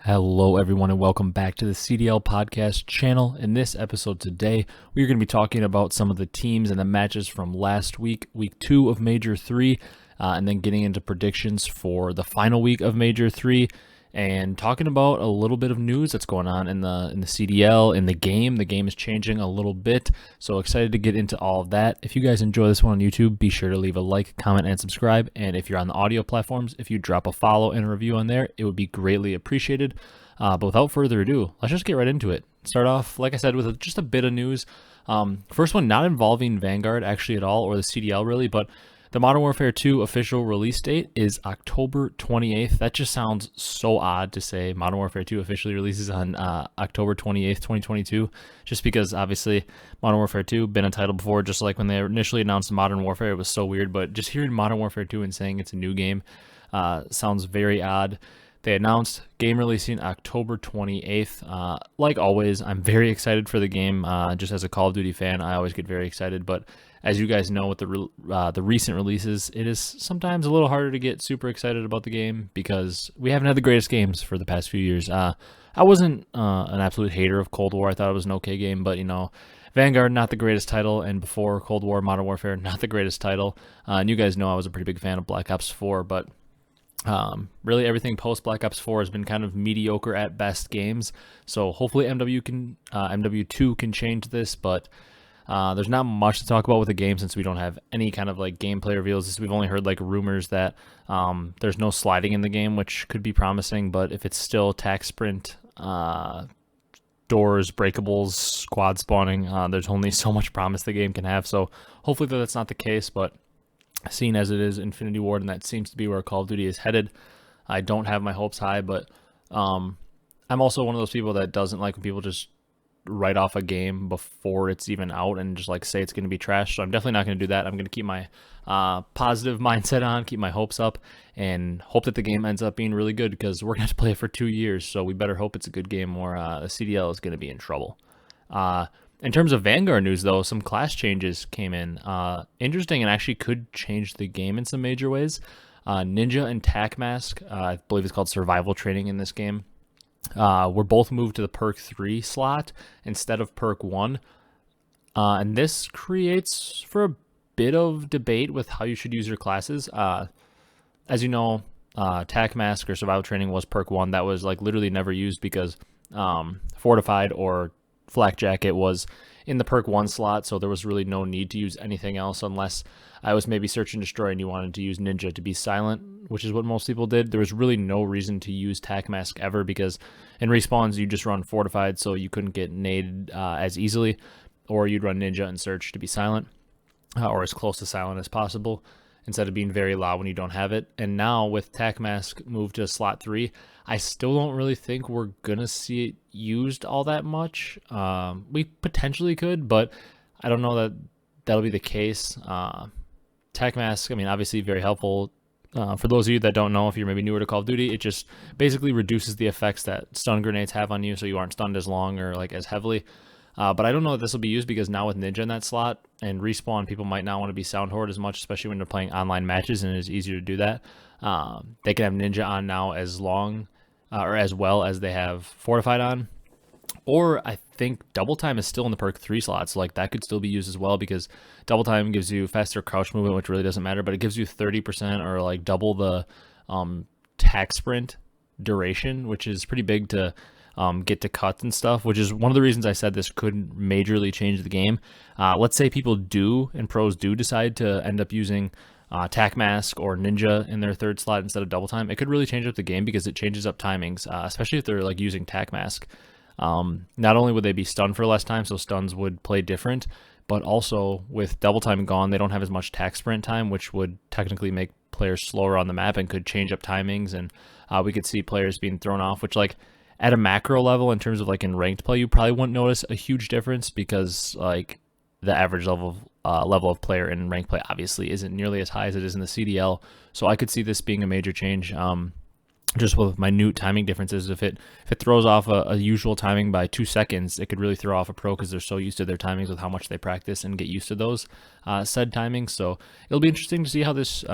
Hello everyone and welcome back to the CDL podcast channel. In this episode today, we're going to be talking about some of the teams and the matches from last week, week 2 of Major 3, and then getting into predictions for the final week of Major 3, and talking about a little bit of news that's going on in the CDL, in the game. The game is changing a little bit, so excited to get into all of that. If you guys enjoy this one on YouTube, be sure to leave a like, comment, and subscribe. And if you're on the audio platforms, if you drop a follow and a review on there, it would be greatly appreciated. But without further ado, let's just get right into it. Start off, like I said, with just a bit of news. First one, not involving Vanguard actually at all, or the CDL really, but the Modern Warfare 2 official release date is October 28th. That just sounds so odd to say Modern Warfare 2 officially releases on October 28th, 2022, just because obviously Modern Warfare 2 been a title before, just like when they initially announced Modern Warfare, it was so weird, but just hearing Modern Warfare 2 and saying it's a new game sounds very odd. They announced game releasing October 28th. Like always, I'm very excited for the game. Just as a Call of Duty fan, I always get very excited, but as you guys know with the recent releases, it is sometimes a little harder to get super excited about the game because we haven't had the greatest games for the past few years. I wasn't an absolute hater of Cold War. I thought it was an okay game, but you know, Vanguard, not the greatest title, and before Cold War, Modern Warfare, not the greatest title. And you guys know I was a pretty big fan of Black Ops 4, but really everything post Black Ops 4 has been kind of mediocre at best games. So hopefully MW2 can change this, but there's not much to talk about with the game since we don't have any kind of like gameplay reveals. We've only heard like rumors that there's no sliding in the game, which could be promising, but if it's still attack sprint, doors, breakables, squad spawning, there's only so much promise the game can have. So hopefully that's not the case, but seeing as it is Infinity Ward and that seems to be where Call of Duty is headed, I don't have my hopes high, but I'm also one of those people that doesn't like when people just write off a game before it's even out and just like say it's going to be trash. So I'm definitely not going to do that. I'm going to keep my positive mindset on, keep my hopes up, and hope that the game ends up being really good because we're going to have to play it for 2 years. So we better hope it's a good game or the CDL is going to be in trouble. In terms of Vanguard news, though, some class changes came in. Interesting and actually could change the game in some major ways. Ninja and Tac Mask, I believe it's called Survival Training in this game, were both moved to the perk 3 slot instead of perk 1. And this creates for a bit of debate with how you should use your classes. As you know, Tac Mask or Survival Training was perk 1. That was like literally never used because Fortified or Flak Jacket was in the perk 1 slot, so there was really no need to use anything else unless I was maybe Search and Destroy and you wanted to use Ninja to be silent, which is what most people did. There was really no reason to use Tac Mask ever because in respawns you just run Fortified, so you couldn't get naded as easily, or you'd run Ninja and Search to be silent, or as close to silent as possible, instead of being very loud when you don't have it. And now with Tac Mask moved to slot 3, I still don't really think we're going to see it used all that much. We potentially could, but I don't know that that'll be the case. Tac Mask, I mean, obviously very helpful. For those of you that don't know, if you're maybe newer to Call of Duty, it just basically reduces the effects that stun grenades have on you, so you aren't stunned as long or like as heavily. But I don't know that this will be used because now with Ninja in that slot and Respawn, people might not want to be Sound Horde as much, especially when they're playing online matches and it is easier to do that. They can have Ninja on now as long or as well as they have Fortified on. Or I think Double Time is still in the perk 3 slot, so like that could still be used as well because Double Time gives you faster crouch movement, which really doesn't matter, but it gives you 30% or like double the tac sprint duration, which is pretty big to get to cuts and stuff, which is one of the reasons I said this could majorly change the game. Let's say people do, and pros do decide to end up using Tac Mask or Ninja in their 3rd slot instead of Double Time. It could really change up the game because it changes up timings, especially if they're like using Tac Mask. Not only would they be stunned for less time, so stuns would play different, but also with Double Time gone, they don't have as much tac sprint time, which would technically make players slower on the map and could change up timings, and we could see players being thrown off, which like at a macro level in terms of like in ranked play, you probably wouldn't notice a huge difference because like the average level of player in ranked play obviously isn't nearly as high as it is in the CDL. So I could see this being a major change. Just with minute timing differences, if it throws off a usual timing by 2 seconds, it could really throw off a pro because they're so used to their timings with how much they practice and get used to those said timings. So it'll be interesting to see how this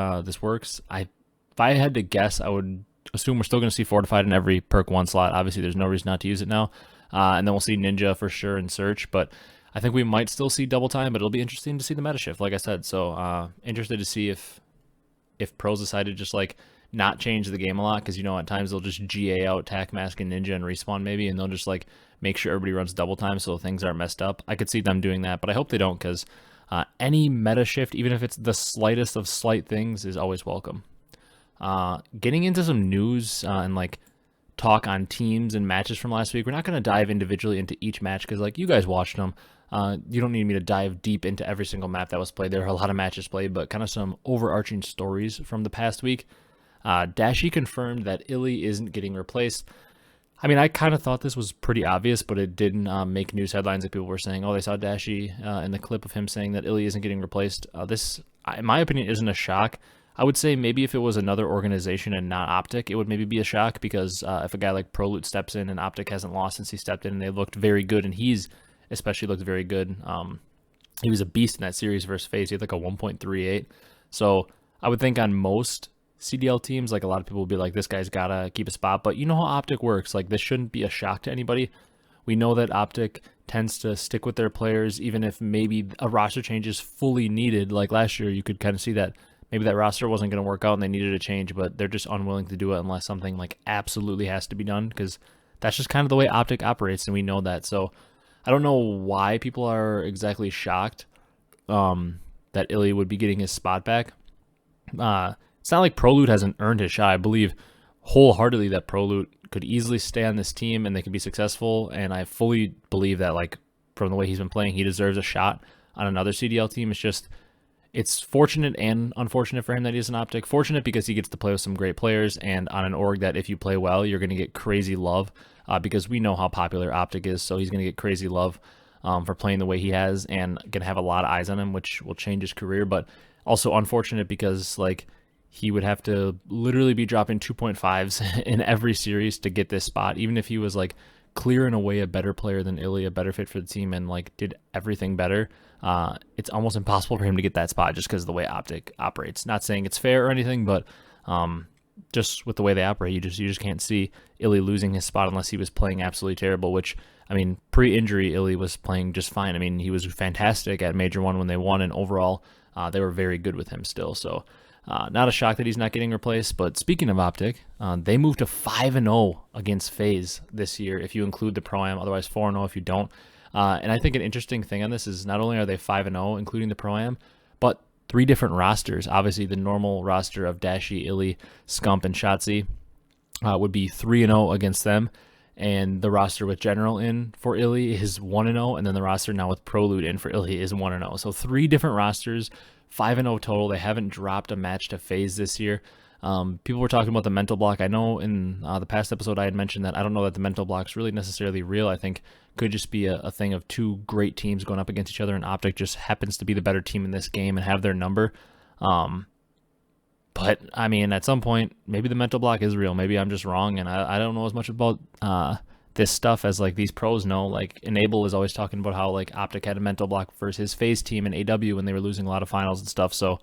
works. If I had to guess, I would assume we're still going to see Fortified in every perk 1 slot. Obviously, there's no reason not to use it now. And then we'll see Ninja for sure in Search, but I think we might still see Double Time, but it'll be interesting to see the meta shift, like I said. So interested to see if pros decide to just like not change the game a lot, because, you know, at times they'll just GA out Tac Mask and Ninja and Respawn maybe, and they'll just like make sure everybody runs Double Time so things aren't messed up. I could see them doing that, but I hope they don't, because any meta shift, even if it's the slightest of slight things, is always welcome. Getting into some news and like talk on teams and matches from last week. We're not going to dive individually into each match because, like, you guys watched them. You don't need me to dive deep into every single map that was played. There are a lot of matches played, but kind of some overarching stories from the past week. Dashy confirmed that Illy isn't getting replaced. I mean, I kind of thought this was pretty obvious, but it didn't make news headlines. Like, people were saying, oh, they saw Dashy in the clip of him saying that Illy isn't getting replaced. This, in my opinion, isn't a shock. I would say maybe if it was another organization and not OpTic, it would maybe be a shock, because if a guy like ProLoot steps in and OpTic hasn't lost since he stepped in and they looked very good, and he's especially looked very good. He was a beast in that series versus Faze. He had like a 1.38. So I would think on most CDL teams, like, a lot of people would be like, this guy's got to keep a spot. But you know how OpTic works. Like, this shouldn't be a shock to anybody. We know that OpTic tends to stick with their players, even if maybe a roster change is fully needed. Like last year, you could kind of see that maybe that roster wasn't going to work out and they needed a change, but they're just unwilling to do it unless something like absolutely has to be done, because that's just kind of the way OpTic operates, and we know that. So I don't know why people are exactly shocked that Illy would be getting his spot back. It's not like ProLoot hasn't earned his shot. I believe wholeheartedly that ProLoot could easily stay on this team and they could be successful, and I fully believe that, like, from the way he's been playing, he deserves a shot on another CDL team. It's just, it's fortunate and unfortunate for him that he is an OpTic. Fortunate because he gets to play with some great players, and on an org that if you play well, you're going to get crazy love, because we know how popular OpTic is, so he's going to get crazy love for playing the way he has, and going to have a lot of eyes on him, which will change his career. But also unfortunate because, like, he would have to literally be dropping 2.5s in every series to get this spot, even if he was, like, clear in a way a better player than Illy, a better fit for the team, and, like, did everything better. It's almost impossible for him to get that spot just because of the way OpTic operates. Not saying it's fair or anything, but just with the way they operate, you just can't see Illy losing his spot unless he was playing absolutely terrible, which, I mean, pre-injury, Illy was playing just fine. I mean, he was fantastic at Major 1 when they won, and overall, they were very good with him still. So not a shock that he's not getting replaced. But speaking of OpTic, they moved to 5-0 against Faze this year, if you include the Pro-Am, otherwise 4-0 if you don't. And I think an interesting thing on this is not only are they 5-0, including the Pro-Am, but 3 different rosters. Obviously, the normal roster of Dashy, Illy, Scump, and Shotzzy would be 3-0 against them. And the roster with General in for Illy is 1-0, and then the roster now with ProLoot in for Illy is 1-0. So 3 different rosters, 5-0 total. They haven't dropped a match to Faze this year. People were talking about the mental block. I know in the past episode I had mentioned that I don't know that the mental block's really necessarily real. I think could just be a thing of 2 great teams going up against each other, and OpTic just happens to be the better team in this game and have their number. But, I mean, at some point, maybe the mental block is real. Maybe I'm just wrong, and I don't know as much about this stuff as, like, these pros know. Like, Enable is always talking about how, like, OpTic had a mental block versus his Faze team in AW when they were losing a lot of finals and stuff. So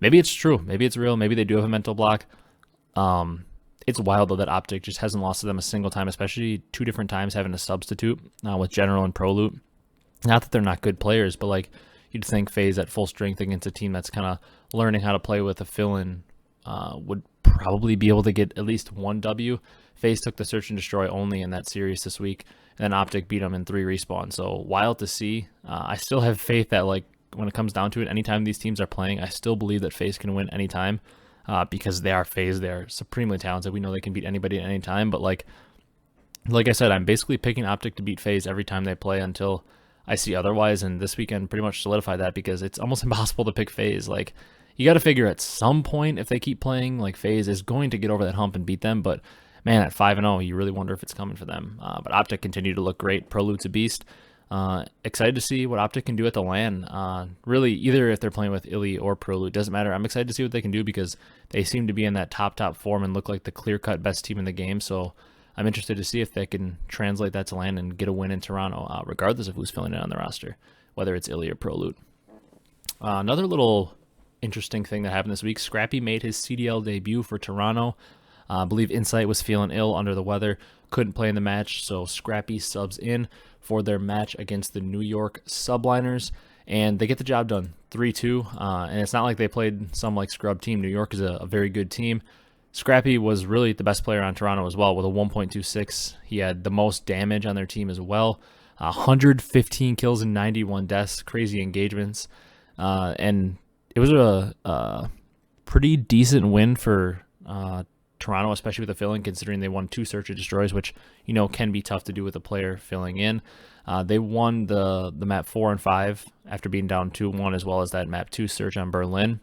maybe it's true. Maybe it's real. Maybe they do have a mental block. It's wild, though, that OpTic just hasn't lost to them a single time, especially 2 different times having a substitute with General and ProLoot. Not that they're not good players, but, like, you'd think Faze at full strength against a team that's kind of learning how to play with a fill-in would probably be able to get at least 1 W. Faze took the Search and Destroy only in that series this week, and then OpTic beat them in 3 respawns. So wild to see. I still have faith that, like, when it comes down to it, anytime these teams are playing, I still believe that Faze can win anytime because they are Faze. They're supremely talented. We know they can beat anybody at any time, but like I said, I'm basically picking OpTic to beat Faze every time they play until I see otherwise, and this weekend pretty much solidified that because it's almost impossible to pick Faze. Like, you got to figure at some point if they keep playing, like, Faze is going to get over that hump and beat them, but man, at 5-0, you really wonder if it's coming for them. But OpTic continued to look great. ProLoot's a beast. Excited to see what OpTic can do at the LAN. Really, either if they're playing with Illy or ProLoot, doesn't matter. I'm excited to see what they can do because they seem to be in that top form and look like the clear-cut best team in the game. So I'm interested to see if they can translate that to LAN and get a win in Toronto, regardless of who's filling in on the roster, whether it's Illy or ProLoot. Another little interesting thing that happened this week, Scrappy made his CDL debut for Toronto. I believe Insight was feeling ill under the weather, couldn't play in the match, so Scrappy subs in for their match against the New York Subliners, and they get the job done, 3-2, and it's not like they played some like scrub team. New York is a very good team. Scrappy was really the best player on Toronto as well with a 1.26. He had the most damage on their team as well. 115 kills and 91 deaths, crazy engagements. And it was a pretty decent win for Toronto, especially with the fill-in, considering they won 2 search and destroys, which, you know, can be tough to do with a player filling in. They won the map 4 and 5 after being down 2-1, as well as that map 2 search on Berlin.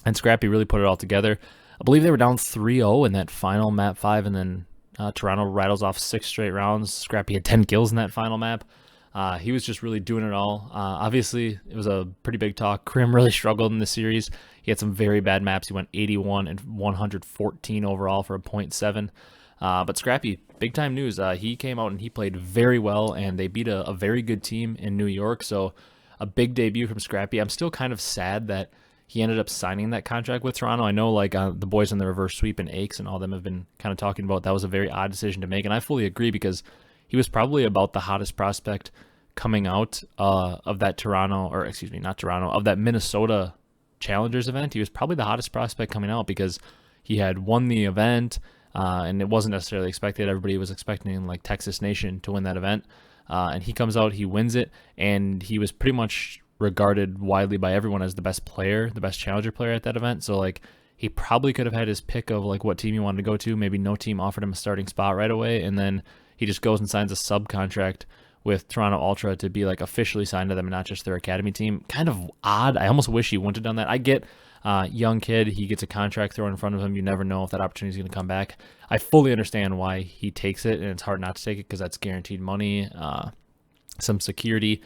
And Scrappy really put it all together. I believe they were down 3-0 in that final map 5, and then Toronto rattles off 6 straight rounds. Scrappy had 10 kills in that final map. He was just really doing it all. Obviously, it was a pretty big talk. Krim really struggled in the series. He had some very bad maps. He went 81 and 114 overall for a 0.7. But Scrappy, big time news. He came out and he played very well, and they beat a very good team in New York. So a big debut from Scrappy. I'm still kind of sad that he ended up signing that contract with Toronto. I know like the boys in the reverse sweep and Hecz and all them have been kind of talking about that was a very odd decision to make, and I fully agree because he was probably about the hottest prospect coming out of that Toronto, or excuse me, not Toronto, of that Minnesota Challengers event. He was probably the hottest prospect coming out because he had won the event, and it wasn't necessarily expected. Everybody was expecting like Texas Nation to win that event, and he comes out, he wins it, and he was pretty much regarded widely by everyone as the best player, the best challenger player at that event. So like he probably could have had his pick of like what team he wanted to go to. Maybe no team offered him a starting spot right away, and then he just goes and signs a sub contract with Toronto Ultra to be like officially signed to them and not just their academy team. Kind of odd. I almost wish he wouldn't have done that. I get young kid, he gets a contract thrown in front of him. You never know if that opportunity is going to come back. I fully understand why he takes it, and it's hard not to take it because that's guaranteed money, some security,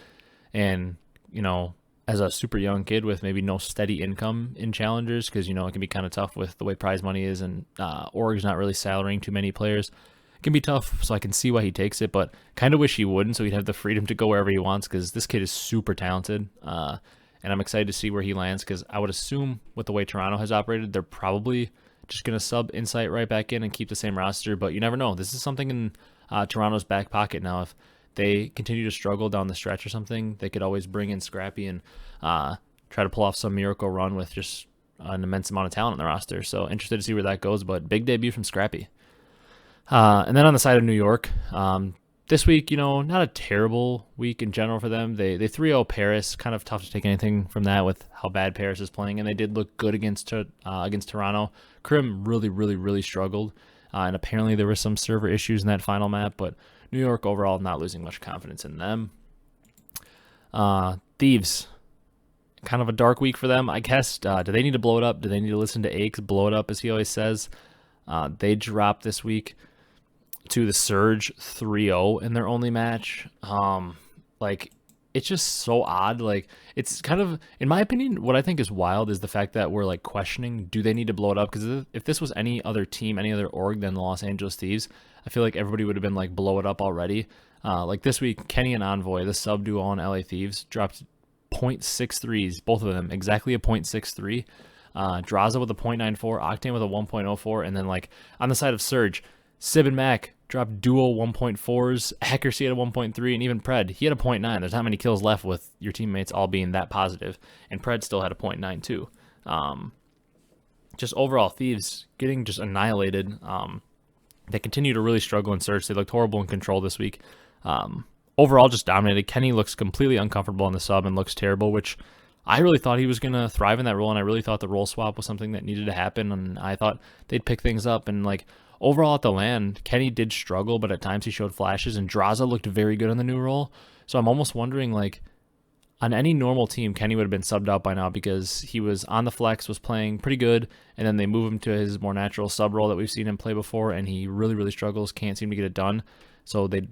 and you know, as a super young kid with maybe no steady income in challengers, because, you know, it can be kind of tough with the way prize money is, and org's not really salarying too many players. It can be tough, so I can see why he takes it, but kind of wish he wouldn't, so he'd have the freedom to go wherever he wants, because this kid is super talented, and I'm excited to see where he lands, because I would assume with the way Toronto has operated, they're probably just going to sub Insight right back in and keep the same roster, but you never know. This is something in Toronto's back pocket now. If they continue to struggle down the stretch or something, they could always bring in Scrappy and try to pull off some miracle run with just an immense amount of talent in the roster. So interested to see where that goes, but big debut from Scrappy. And then on the side of New York, this week, you know, not a terrible week in general for them. They 3-0 Paris. Kind of tough to take anything from that with how bad Paris is playing, and they did look good against Toronto. Krim really struggled, and apparently there were some server issues in that final map, but New York overall not losing much confidence in them. Thieves, kind of a dark week for them, I guess. Do they need to blow it up? Do they need to listen to Hecz, blow it up, as he always says? They dropped this week to the Surge 3-0 in their only match. Like, it's just so odd. Like, it's kind of, in my opinion, what I think is wild is the fact that we're like questioning, do they need to blow it up? Because if this was any other team, any other org than the Los Angeles Thieves, I feel like everybody would have been like, blow it up already. Like this week, Kenny and Envoy, the sub duo on LA Thieves, dropped 0.63s, both of them, exactly a 0.63. Draza with a 0.94, Octane with a 1.04, and then like on the side of Surge, Sib and Mac dropped duo 1.4s, Accuracy at a 1.3, and even Pred, he had a 0.9. There's not many kills left with your teammates all being that positive, and Pred still had a 0.9 too. Just overall, Thieves getting just annihilated. They continue to really struggle in Surge. They looked horrible in Control this week. Overall, just dominated. Kenny looks completely uncomfortable on the sub and looks terrible, which I really thought he was going to thrive in that role, and I really thought the role swap was something that needed to happen, and I thought they'd pick things up. And like overall at the LAN, Kenny did struggle, but at times he showed flashes, and Draza looked very good on the new role. So I'm almost wondering, like, on any normal team, Kenny would have been subbed out by now because he was on the flex, was playing pretty good, and then they move him to his more natural sub role that we've seen him play before, and he really struggles, can't seem to get it done. So they'd,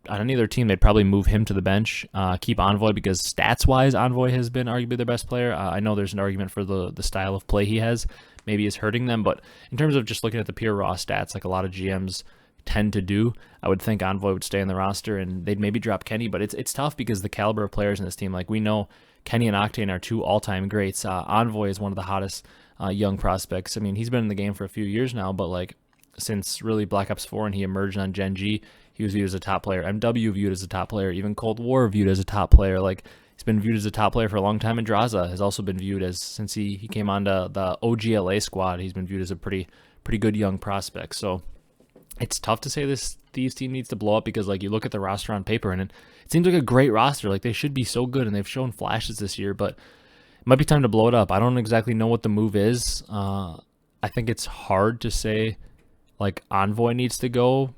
on any other team, they'd probably move him to the bench, keep Envoy, because stats-wise, Envoy has been arguably their best player. I know there's an argument for the style of play he has, maybe is hurting them, but in terms of just looking at the pure raw stats, like a lot of GMs tend to do, I would think Envoy would stay in the roster, and they'd maybe drop Kenny, but it's tough because the caliber of players in this team, like we know Kenny and Octane are two all-time greats. Envoy is one of the hottest young prospects. I mean, he's been in the game for a few years now, but like since really Black Ops 4 and he emerged on Gen G. He was viewed as a top player. MW viewed as a top player. Even Cold War viewed as a top player. Like, he's been viewed as a top player for a long time. And Draza has also been viewed as, since he came on to the OGLA squad, he's been viewed as a pretty good young prospect. So it's tough to say this Thieves team needs to blow up, because like you look at the roster on paper and it seems like a great roster. Like, they should be so good and they've shown flashes this year, but it might be time to blow it up. I don't exactly know what the move is. I think it's hard to say like Envoy needs to go.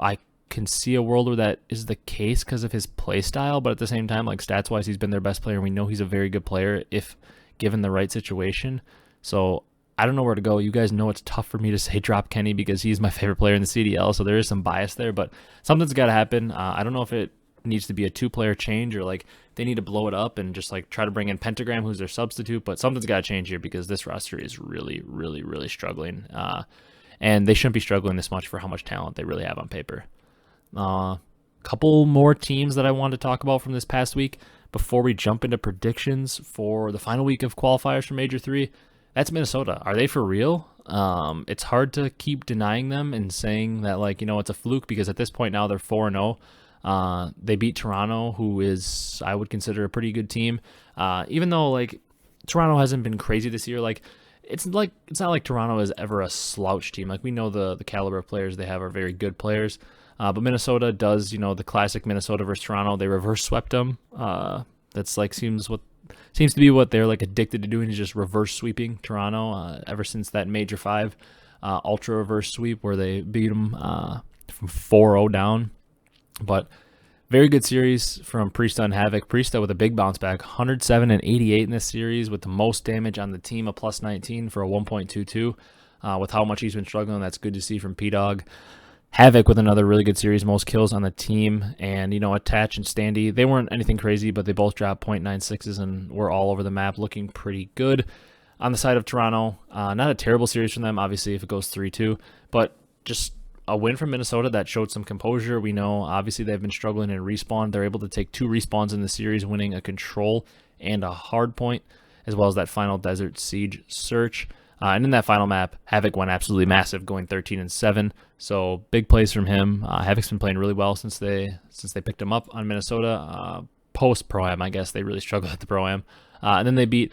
I can see a world where that is the case because of his play style, but at the same time, like, stats wise, he's been their best player. We know he's a very good player if given the right situation. So I don't know where to go. You guys know it's tough for me to say drop Kenny because he's my favorite player in the CDL, so there is some bias there, but something's got to happen. I don't know if it needs to be a 2-player change or like they need to blow it up and just like try to bring in Pentagram, who's their substitute, but something's got to change here because this roster is really struggling. And they shouldn't be struggling this much for how much talent they really have on paper. Couple more teams that I want to talk about from this past week before we jump into predictions for the final week of qualifiers for Major 3. That's Minnesota. Are they for real? It's hard to keep denying them and saying that, like, you know, it's a fluke, because at this point now they're 4-0. They beat Toronto, who is, I would consider, a pretty good team. Even though, like, Toronto hasn't been crazy this year, like, it's not like Toronto is ever a slouch team. Like, we know the caliber of players they have are very good players. But Minnesota does, you know, the classic Minnesota versus Toronto. They reverse swept them. That's like seems to be what they're like addicted to doing, is just reverse sweeping Toronto. Ever since that Major 5 ultra reverse sweep where they beat them from 4-0 down. But very good series from Priestahh and Havoc. Priestahh with a big bounce back, 107 and 88 in this series, with the most damage on the team, a plus 19 for a 1.22. With how much he's been struggling, that's good to see from P-Dog. Havoc with another really good series, most kills on the team. And, you know, Attach and Standy, they weren't anything crazy, but they both dropped .96s and were all over the map, looking pretty good. On the side of Toronto, not a terrible series from them, obviously, if it goes 3-2, but just a win from Minnesota that showed some composure. We know, obviously, they've been struggling in respawn. They're able to take 2 respawns in the series, winning a control and a hard point, as well as that final Desert Siege search. And in that final map, Havoc went absolutely massive, going 13-7. So big plays from him. Havoc's been playing really well since they picked him up on Minnesota. Post Pro-Am, I guess they really struggled at the Pro-Am. And then they beat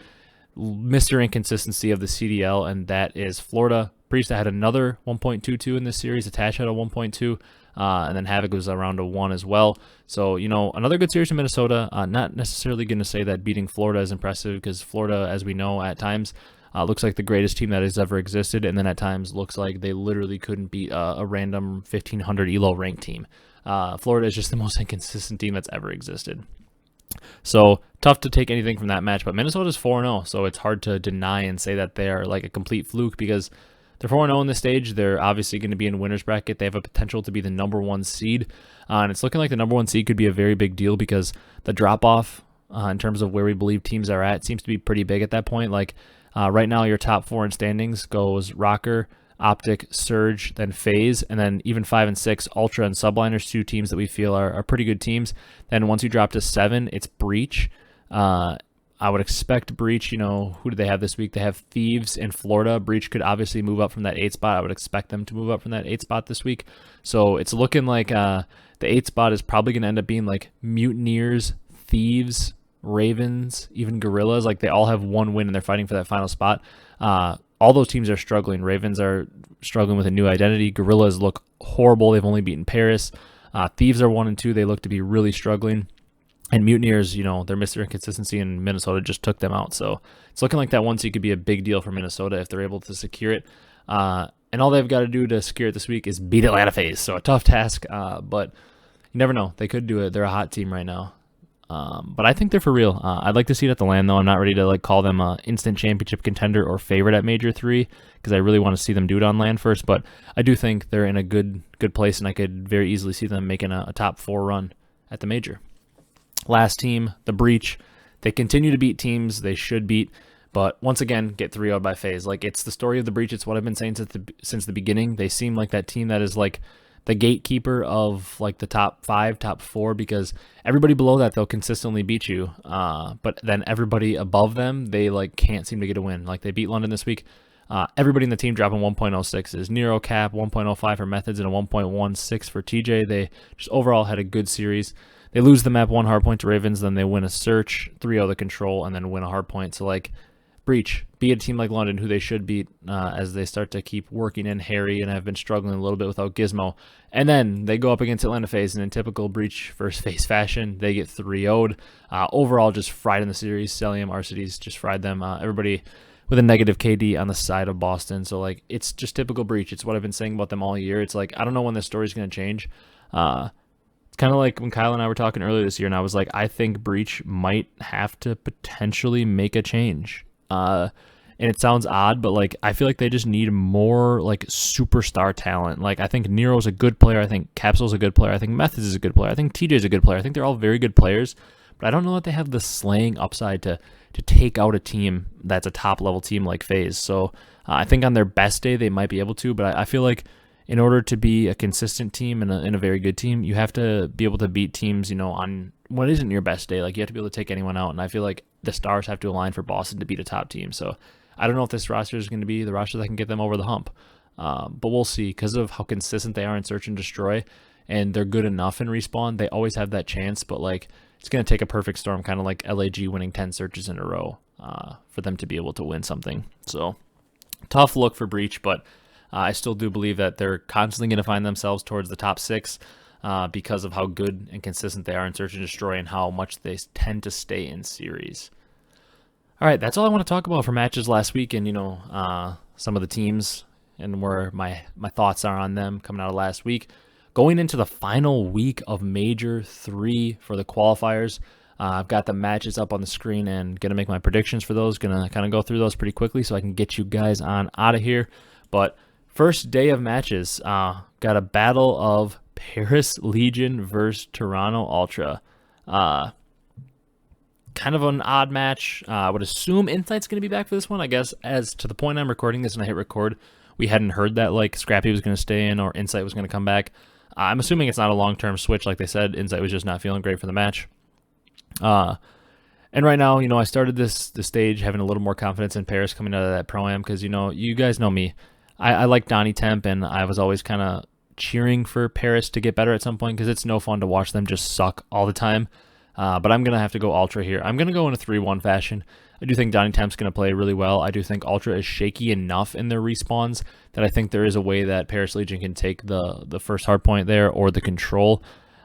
Mr. Inconsistency of the CDL, and that is Florida. Priestahh had another 1.22 in this series. Attach had a 1.2. And then Havoc was around a 1 as well. So, you know, another good series in Minnesota. Not necessarily going to say that beating Florida is impressive, because Florida, as we know, at times looks like the greatest team that has ever existed, and then at times looks like they literally couldn't beat a random 1500 ELO ranked team. Florida is just the most inconsistent team that's ever existed. So tough to take anything from that match, but Minnesota's 4-0, so it's hard to deny and say that they are like a complete fluke, because they're 4-0 in this stage. They're obviously going to be in winner's bracket. They have a potential to be the number 1 seed, and it's looking like the number 1 seed could be a very big deal, because the drop-off in terms of where we believe teams are at seems to be pretty big at that point. Like, right now, your top 4 in standings goes Røkkr, OpTic, Surge, then Faze, and then even 5 and 6, Ultra and Subliners, 2 teams that we feel are pretty good teams. Then once you drop to 7, it's Breach. I would expect Breach, you know, who do they have this week? They have Thieves in Florida. Breach could obviously move up from that 8 spot. I would expect them to move up from that 8 spot this week. So it's looking like the 8 spot is probably going to end up being like Mutineers, Thieves, Ravens, even Gorillas. Like, they all have 1 win and they're fighting for that final spot. All those teams are struggling. Ravens are struggling with a new identity. Gorillas look horrible. They've only beaten Paris. Thieves are 1-2. They look to be really struggling. And Mutineers, you know, they're Mr. Inconsistency, and Minnesota just took them out. So it's looking like that 1 seed could be a big deal for Minnesota if they're able to secure it. And all they've got to do to secure it this week is beat Atlanta Faze. So a tough task, but you never know. They could do it. They're a hot team right now. But I think they're for real. I'd like to see it at the LAN, though. I'm not ready to like call them an instant championship contender or favorite at Major 3, because I really want to see them do it on LAN first. But I do think they're in a good place, and I could very easily see them making a top 4 run at the Major. Last team, the Breach. They continue to beat teams they should beat, but once again get 3-0'd by Faze. Like, it's the story of the Breach. It's what I've been saying since the beginning. They seem like that team that is like the gatekeeper of like the top 5, top 4, because everybody below that, they'll consistently beat you. But then everybody above them, they like can't seem to get a win. Like, they beat London this week. Everybody in the team dropping 1.06s. Nero Cap, 1.05 for Methods, and a 1.16 for TJ. They just overall had a good series. They lose the map 1 hardpoint to Ravens, then they win a search, 3-0 the control, and then win a hardpoint. So, like, Breach, beat a team like London, who they should beat as they start to keep working in Harry and have been struggling a little bit without Gizmo. And then they go up against Atlanta Faze, and in typical Breach versus Faze fashion, they get 3-0'd. Overall, just fried in the series. Cellium, Arcitys just fried them. Everybody with a negative KD on the side of Boston. So, like, it's just typical Breach. It's what I've been saying about them all year. It's like, I don't know when this story's going to change. It's kind of like when Kyle and I were talking earlier this year, and I was like, I think Breach might have to potentially make a change. And it sounds odd, but, like, I feel like they just need more, like, superstar talent. Like, I think Nero's a good player. I think Capsule's a good player. I think Methods is a good player. I think TJ's a good player. I think they're all very good players, but I don't know that they have the slaying upside to take out a team that's a top-level team like FaZe. So I think on their best day, they might be able to, but I feel like in order to be a consistent team and a very good team, you have to be able to beat teams, you know, on what isn't your best day. Like, you have to be able to take anyone out, and I feel like the stars have to align for Boston to beat a top team. So I don't know if this roster is going to be the roster that can get them over the hump, but we'll see. Because of how consistent they are in Search and Destroy, and they're good enough in Respawn, they always have that chance, but, like, it's going to take a perfect storm, kind of like LAG winning 10 searches in a row for them to be able to win something. So tough look for Breach, but I still do believe that they're constantly going to find themselves towards the top 6 because of how good and consistent they are in Search and Destroy and how much they tend to stay in series. All right, that's all I want to talk about for matches last week, and, you know, some of the teams and where my thoughts are on them coming out of last week. Going into the final week of Major 3 for the qualifiers, I've got the matches up on the screen and going to make my predictions for those. Going to kind of go through those pretty quickly so I can get you guys on out of here. But first day of matches, got a battle of Paris Legion versus Toronto Ultra. Kind of an odd match. I would assume Insight's going to be back for this one. I guess as to the point I'm recording this and I hit record, we hadn't heard that, like, Scrappy was going to stay in or Insight was going to come back. I'm assuming it's not a long-term switch. Like they said, Insight was just not feeling great for the match. And right now, you know, I started the stage having a little more confidence in Paris coming out of that Pro-Am because, you know, you guys know me. I like Donnie Temp, and I was always kind of cheering for Paris to get better at some point because it's no fun to watch them just suck all the time. But I'm going to have to go Ultra here. I'm going to go in a 3-1 fashion. I do think Donnie Temp's going to play really well. I do think Ultra is shaky enough in their respawns that I think there is a way that Paris Legion can take the first hardpoint there or the control.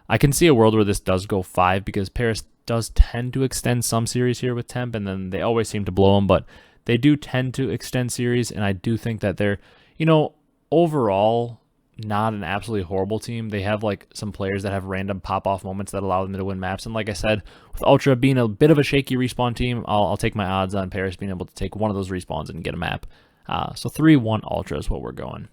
I can see a world where this does go 5 because Paris does tend to extend some series here with Temp, and then they always seem to blow them, but they do tend to extend series, and I do think that they're, you know, overall not an absolutely horrible team. They have, like, some players that have random pop-off moments that allow them to win maps. And like I said, with Ultra being a bit of a shaky respawn team, I'll take my odds on Paris being able to take one of those respawns and get a map. So 3-1 Ultra is what we're going.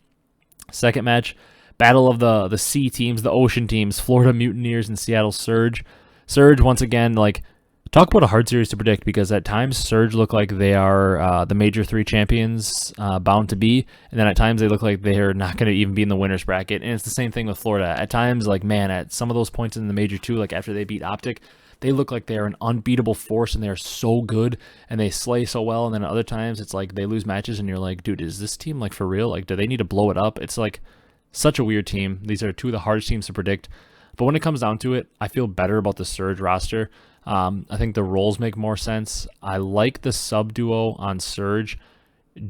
Second match, battle of the sea teams, the ocean teams, Florida Mutineers and Seattle Surge. Surge, once again, like, talk about a hard series to predict because at times Surge look like they are the Major 3 champions bound to be, and then at times they look like they're not going to even be in the winner's bracket, and it's the same thing with Florida. At times, like, man, at some of those points in the Major 2, like after they beat OpTic, they look like they're an unbeatable force and they're so good and they slay so well, and then at other times it's like they lose matches and you're like, dude, is this team, like, for real? Like, do they need to blow it up? It's like such a weird team. These are two of the hardest teams to predict, but when it comes down to it, I feel better about the Surge roster. I think the roles make more sense. I like the sub duo on Surge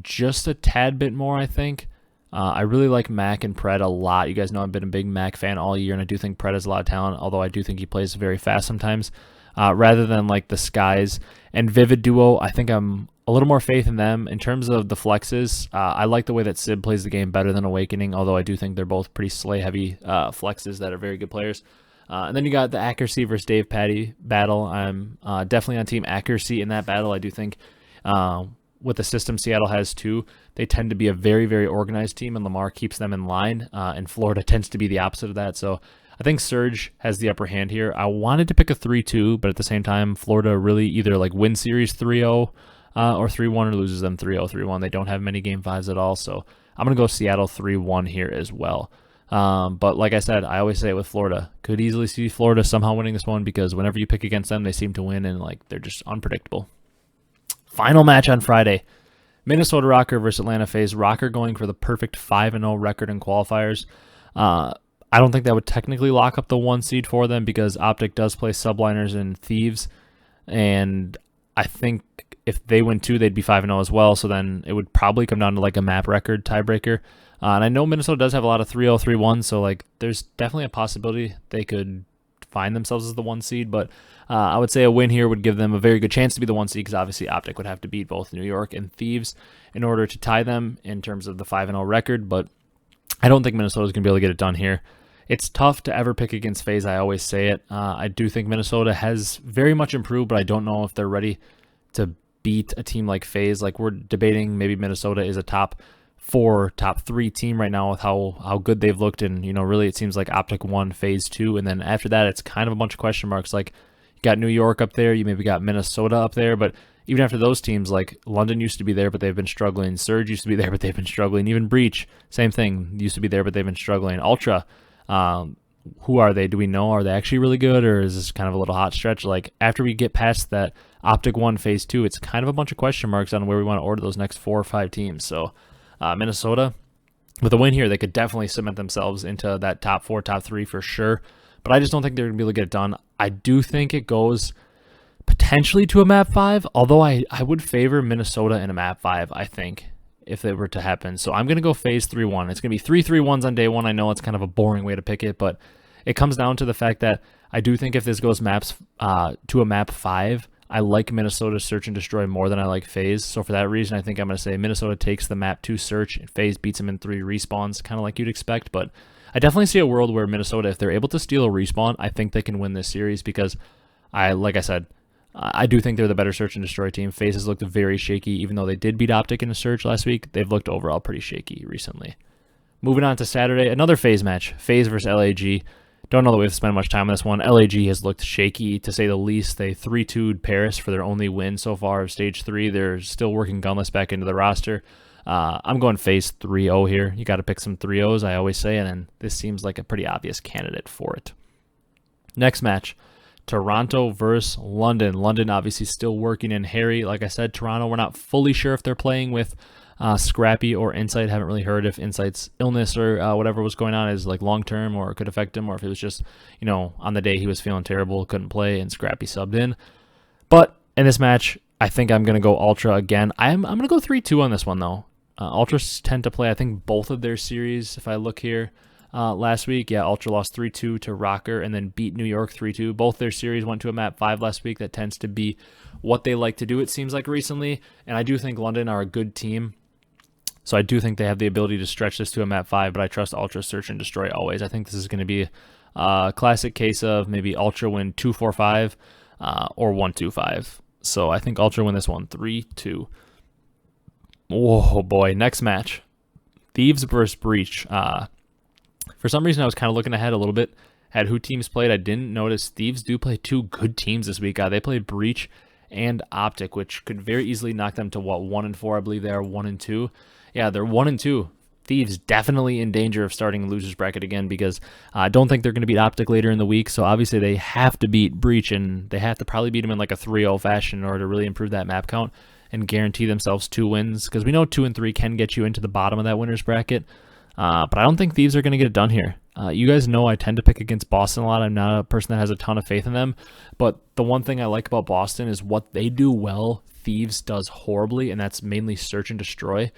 just a tad bit more, I think. I really like Mac and Pred a lot. You guys know I've been a big Mac fan all year, and I do think Pred has a lot of talent, although I do think he plays very fast sometimes. Rather than, like, the Skies and Vivid duo, I think I'm a little more faith in them. In terms of the flexes, I like the way that Sib plays the game better than Awakening, although I do think they're both pretty slay-heavy flexes that are very good players. And then you got the Accuracy versus Dave Patty battle. I'm definitely on team Accuracy in that battle. I do think with the system Seattle has too, they tend to be a very, very organized team, and Lamar keeps them in line, and Florida tends to be the opposite of that. So I think Surge has the upper hand here. I wanted to pick a 3-2, but at the same time, Florida really either, like, wins series 3-0 or 3-1 or loses them 3-0, 3-1. They don't have many game 5s at all, so I'm going to go Seattle 3-1 here as well. But like I said, I always say it with Florida. Could easily see Florida somehow winning this one because whenever you pick against them, they seem to win, and, like, they're just unpredictable. Final match on Friday. Minnesota Røkkr versus Atlanta Faze. Røkkr going for the perfect 5-0 record in qualifiers. I don't think that would technically lock up the 1 seed for them because OpTic does play subliners and Thieves, and I think if they win 2, they'd be 5-0 as well, so then it would probably come down to like a map record tiebreaker. And I know Minnesota does have a lot of 3-0, 3-1, so like there's definitely a possibility they could find themselves as the 1 seed, but I would say a win here would give them a very good chance to be the 1 seed because obviously OpTic would have to beat both New York and Thieves in order to tie them in terms of the 5-0 record, but I don't think Minnesota's going to be able to get it done here. It's tough to ever pick against Faze. I always say it. I do think Minnesota has very much improved, but I don't know if they're ready to beat a team like Faze. Like we're debating maybe Minnesota is a top 4, top 3 team right now with how good they've looked. And, really it seems like OpTic 1, Faze 2. And then after that, it's kind of a bunch of question marks. Like you got New York up there. You maybe got Minnesota up there. But even after those teams, like London used to be there, but they've been struggling. Surge used to be there, but they've been struggling. Even Breach, same thing, used to be there, but they've been struggling. Ultra, who are they? Do we know? Are they actually really good, or is this kind of a little hot stretch? Like after we get past that OpTic 1 Faze 2, it's kind of a bunch of question marks on where we want to order those next 4 or 5 teams. So Minnesota, with a win here, they could definitely cement themselves into that top 4, top 3 for sure. But I just don't think they're going to be able to get it done. I do think it goes potentially to a map 5, although I would favor Minnesota in a map 5, I think, if it were to happen. So I'm going to go Faze 3-1. It's going to be 3-3-1s on day 1. I know it's kind of a boring way to pick it, but it comes down to the fact that I do think if this goes maps to a map 5, I like Minnesota search and destroy more than I like Faze. So for that reason, I think I'm going to say Minnesota takes the map 2 search and Faze beats them in 3 respawns, kind of like you'd expect. But I definitely see a world where Minnesota, if they're able to steal a respawn, I think they can win this series because like I said, I do think they're the better search and destroy team. Faze has looked very shaky, even though they did beat OpTic in a search last week. They've looked overall pretty shaky recently. Moving on to Saturday, another Faze match. Faze versus LAG. Don't know that we have to spend much time on this one. LAG has looked shaky, to say the least. They 3-2'd Paris for their only win so far of Stage 3. They're still working Gunless back into the roster. I'm going Faze 3-0 here. You got to pick some 3-0s, I always say, and then this seems like a pretty obvious candidate for it. Next match. Toronto versus London. London obviously still working in Harry. Like I said, Toronto, we're not fully sure if they're playing with Scrappy or Insight. Haven't really heard if Insight's illness or whatever was going on is like long-term or it could affect him, or if it was just, on the day he was feeling terrible, couldn't play, and Scrappy subbed in. But in this match, I think I'm going to go Ultra again. I'm going to go 3-2 on this one, though. Ultras tend to play, I think, both of their series, if I look here. Last week, yeah, Ultra lost 3-2 to Røkkr and then beat New York 3-2. Both their series went to a map 5 last week. That tends to be what they like to do, it seems like, recently. And I do think London are a good team. So I do think they have the ability to stretch this to a map 5, but I trust Ultra search and destroy always. I think this is going to be a classic case of maybe Ultra win 2-4-5 or 1-2-5. So I think Ultra win this one 3-2. Whoa, boy. Next match. Thieves versus Breach. For some reason, I was kind of looking ahead a little bit at who teams played. I didn't notice Thieves do play 2 good teams this week. They played Breach and OpTic, which could very easily knock them to, 1-4? I believe they are 1-2. Yeah, they're 1-2. Thieves definitely in danger of starting losers bracket again because I don't think they're going to beat OpTic later in the week. So obviously they have to beat Breach, and they have to probably beat them in like a 3-0 fashion in order to really improve that map count and guarantee themselves 2 wins, because we know 2 and 3 can get you into the bottom of that winners bracket. But I don't think Thieves are going to get it done here. You guys know I tend to pick against Boston a lot. I'm not a person that has a ton of faith in them. But the one thing I like about Boston is what they do well, Thieves does horribly, and that's mainly search and destroy.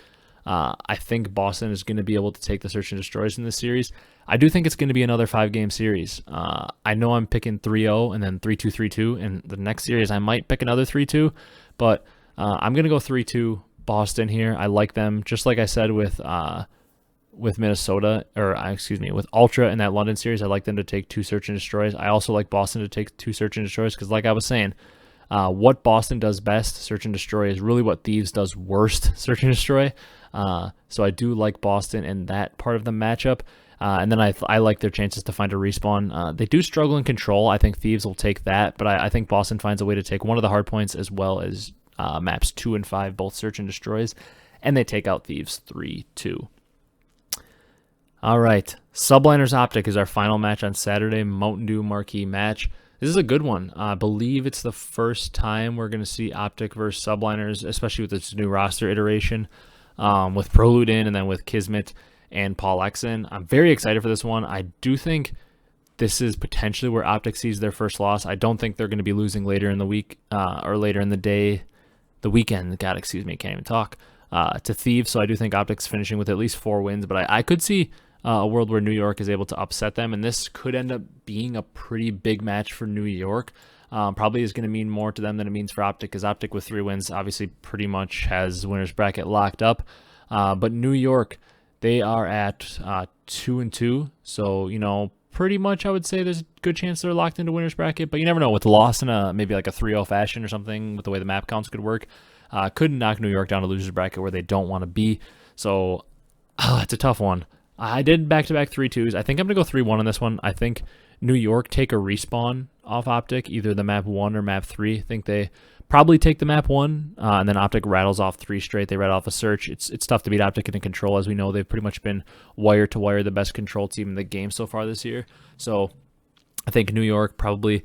I think Boston is going to be able to take the search and destroys in this series. I do think it's going to be another 5-game series. I know I'm picking 3-0 and then 3-2, 3-2. And the next series, I might pick another 3-2. But I'm going to go 3-2 Boston here. I like them, just like I said with Minnesota, or excuse me, with Ultra in that London series. I like them to take 2 search and destroys. I also like Boston to take 2 search and destroys because, like I was saying, what Boston does best, search and destroy, is really what Thieves does worst, search and destroy. So I do like Boston in that part of the matchup. And then I like their chances to find a respawn. They do struggle in control. I think Thieves will take that, but I think Boston finds a way to take one of the hard points as well as maps 2 and 5, both search and destroys, and they take out Thieves 3-2. All right, Subliners OpTic is our final match on Saturday, Mountain Dew marquee match. this is a good one. I believe it's the first time we're going to see OpTic versus Subliners, especially with this new roster iteration, with Prolute in and then with Kismet and Paul Exon. I'm very excited for this one. I do think this is potentially where OpTic sees their first loss. I don't think they're going to be losing later in the week or later in the day, the weekend. God, excuse me, can't even talk. To Thieves, so I do think OpTic's finishing with at least 4 wins, but I could see a world where New York is able to upset them, and this could end up being a pretty big match for New York. Probably is going to mean more to them than it means for OpTic, because OpTic with 3 wins obviously pretty much has winner's bracket locked up. But New York, they are at 2-2, so, you know, pretty much I would say there's a good chance they're locked into winner's bracket, but you never know. With the loss in a maybe like a 3-0 fashion or something, with the way the map counts could work, could knock New York down to loser's bracket where they don't want to be. So it's a tough one. I did back-to-back 3-2s. I think I'm going to go 3-1 on this one. I think New York take a respawn off OpTic, either the map 1 or map 3. I think they probably take the map 1, and then OpTic rattles off 3 straight. They rattle off a search. It's tough to beat OpTic in control. As we know, they've pretty much been wire to wire the best control team in the game so far this year. So I think New York probably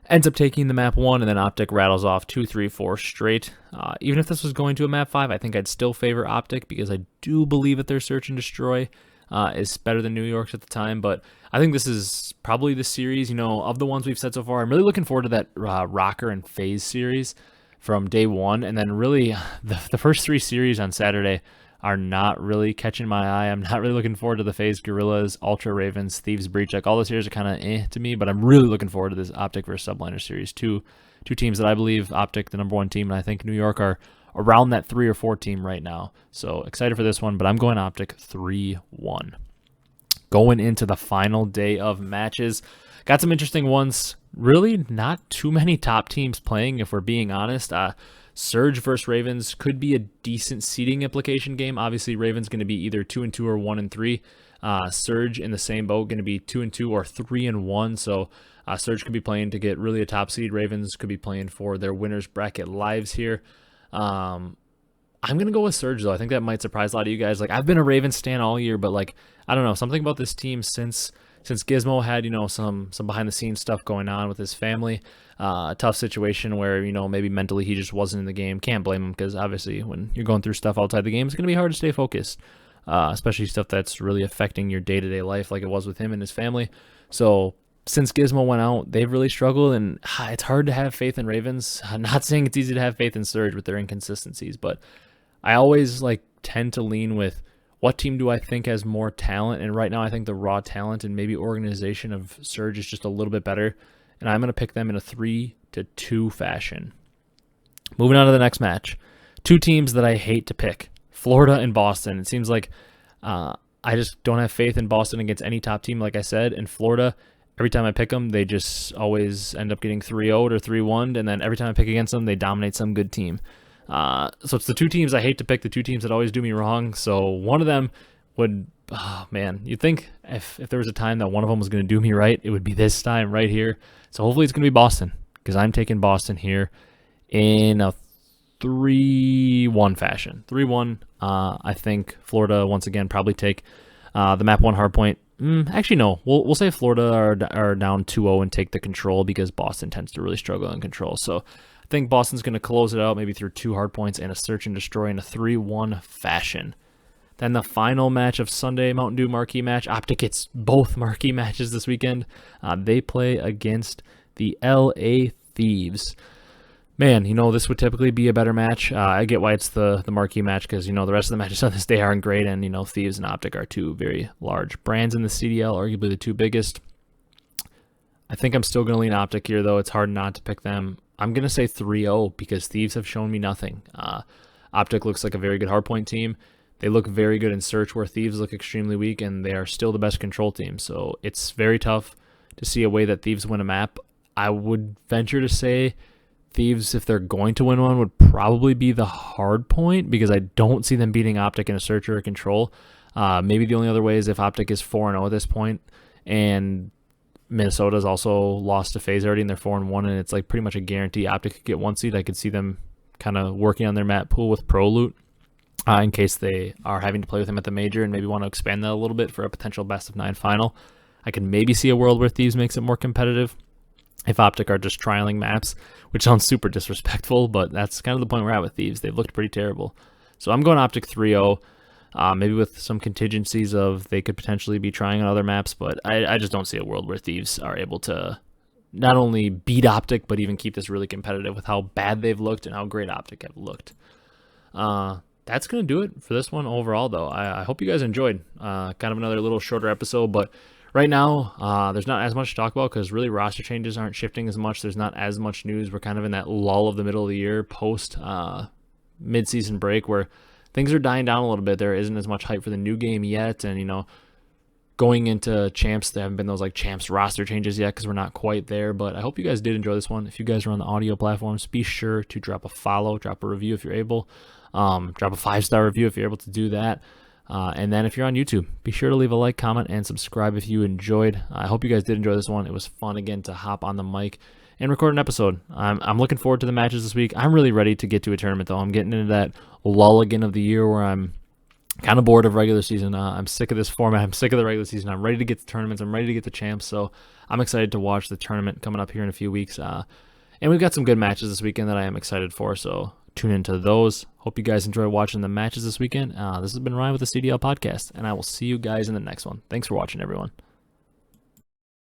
ends up taking the map 1, and then OpTic rattles off 2, 3, 4 straight. Even if this was going to a map 5, I think I'd still favor OpTic, because I do believe that their search and destroy is better than New York's at the time. But I think this is probably the series, you know, of the ones we've said so far. I'm really looking forward to that Røkkr and Faze series from day 1, and then really the first 3 series on Saturday are not really catching my eye. I'm not really looking forward to the Faze Gorillas, Ultra Ravens, Thieves Breach. Like, all those series are kind of to me, but I'm really looking forward to this OpTic versus Subliner series. Two teams that I believe OpTic, the number 1 team, and I think New York are around that 3 or 4 team right now. So excited for this one, but I'm going OpTic 3-1. Going into the final day of matches, got some interesting ones. Really not too many top teams playing, if we're being honest. Surge versus Ravens could be a decent seeding implication game. Obviously, Ravens going to be either 2-2 or 1-3. Surge in the same boat, going to be 2-2 or 3-1. So Surge could be playing to get really a top seed. Ravens could be playing for their winners bracket lives here. I'm going to go with Surge, though. I think that might surprise a lot of you guys. Like, I've been a Ravens stan all year, but, like, I don't know, something about this team since Gizmo had, you know, some behind the scenes stuff going on with his family, a tough situation where, you know, maybe mentally he just wasn't in the game. Can't blame him, because obviously when you're going through stuff outside the game, it's going to be hard to stay focused, especially stuff that's really affecting your day-to-day life, like it was with him and his family. So since Gizmo went out, they've really struggled, and it's hard to have faith in Ravens. I'm not saying it's easy to have faith in Surge with their inconsistencies, but I always tend to lean with what team do I think has more talent, and right now I think the raw talent and maybe organization of Surge is just a little bit better, and I'm going to pick them in a 3-2 fashion. Moving on to the next match. 2 teams that I hate to pick, Florida and Boston. It seems like I just don't have faith in Boston against any top team, like I said, and Florida, every time I pick them, they just always end up getting 3-0'd or 3-1'd, and then every time I pick against them, they dominate some good team. So it's the 2 teams I hate to pick, the 2 teams that always do me wrong. So one of them would, oh man, you'd think if there was a time that one of them was going to do me right, it would be this time right here. So hopefully it's going to be Boston, because I'm taking Boston here in a 3-1 fashion. 3-1. I think Florida once again probably take the map 1 hardpoint. Actually, no. We'll say Florida are down 2-0 and take the control, because Boston tends to really struggle in control. So I think Boston's going to close it out maybe through 2 hardpoints and a search and destroy in a 3-1 fashion. Then the final match of Sunday, Mountain Dew marquee match. OpTic gets both marquee matches this weekend. They play against the LA Thieves. Man, you know, this would typically be a better match. I get why it's the marquee match, because, you know, the rest of the matches on this day aren't great, and, you know, Thieves and OpTic are 2 very large brands in the CDL, arguably the 2 biggest. I think I'm still going to lean OpTic here, though. It's hard not to pick them. I'm going to say 3-0, because Thieves have shown me nothing. OpTic looks like a very good hardpoint team. They look very good in search, where Thieves look extremely weak, and they are still the best control team. So it's very tough to see a way that Thieves win a map. I would venture to say Thieves, if they're going to win one, would probably be the hard point, because I don't see them beating OpTic in a search or a control. Maybe the only other way is if OpTic is 4-0 at this point, and Minnesota's also lost to Faze already, and they're 4-1, and it's like pretty much a guarantee OpTic could get 1 seed. I could see them kind of working on their map pool with Prolute in case they are having to play with him at the major and maybe want to expand that a little bit for a potential best of 9 final. I can maybe see a world where Thieves makes it more competitive. if OpTic are just trialing maps, which sounds super disrespectful, but that's kind of the point we're at with Thieves. They've looked pretty terrible. So I'm going OpTic 3-0, maybe with some contingencies of they could potentially be trying on other maps, but I just don't see a world where Thieves are able to not only beat OpTic, but even keep this really competitive with how bad they've looked and how great OpTic have looked. That's going to do it for this one overall, though. I hope you guys enjoyed. Kind of another little shorter episode, but right now, there's not as much to talk about because really roster changes aren't shifting as much. There's not as much news. We're kind of in that lull of the middle of the year post mid-season break where things are dying down a little bit. There isn't as much hype for the new game yet, and, you know, going into champs, there haven't been those like champs roster changes yet because we're not quite there. But I hope you guys did enjoy this one. If you guys are on the audio platforms, be sure to drop a follow, drop a review if you're able, drop a 5-star review if you're able to do that. And then if you're on YouTube, be sure to leave a like, comment, and subscribe if you enjoyed. I hope you guys did enjoy this one. It was fun again to hop on the mic and record an episode. I'm looking forward to the matches this week. I'm really ready to get to a tournament, though. I'm getting into that lull again of the year where I'm kind of bored of regular season. I'm sick of this format. I'm sick of the regular season. I'm ready to get to tournaments. I'm ready to get to champs. So I'm excited to watch the tournament coming up here in a few weeks. And we've got some good matches this weekend that I am excited for. So tune into those. Hope you guys enjoy watching the matches this weekend. This has been Ryan with the CDL podcast, and I will see you guys in the next one. Thanks for watching, everyone.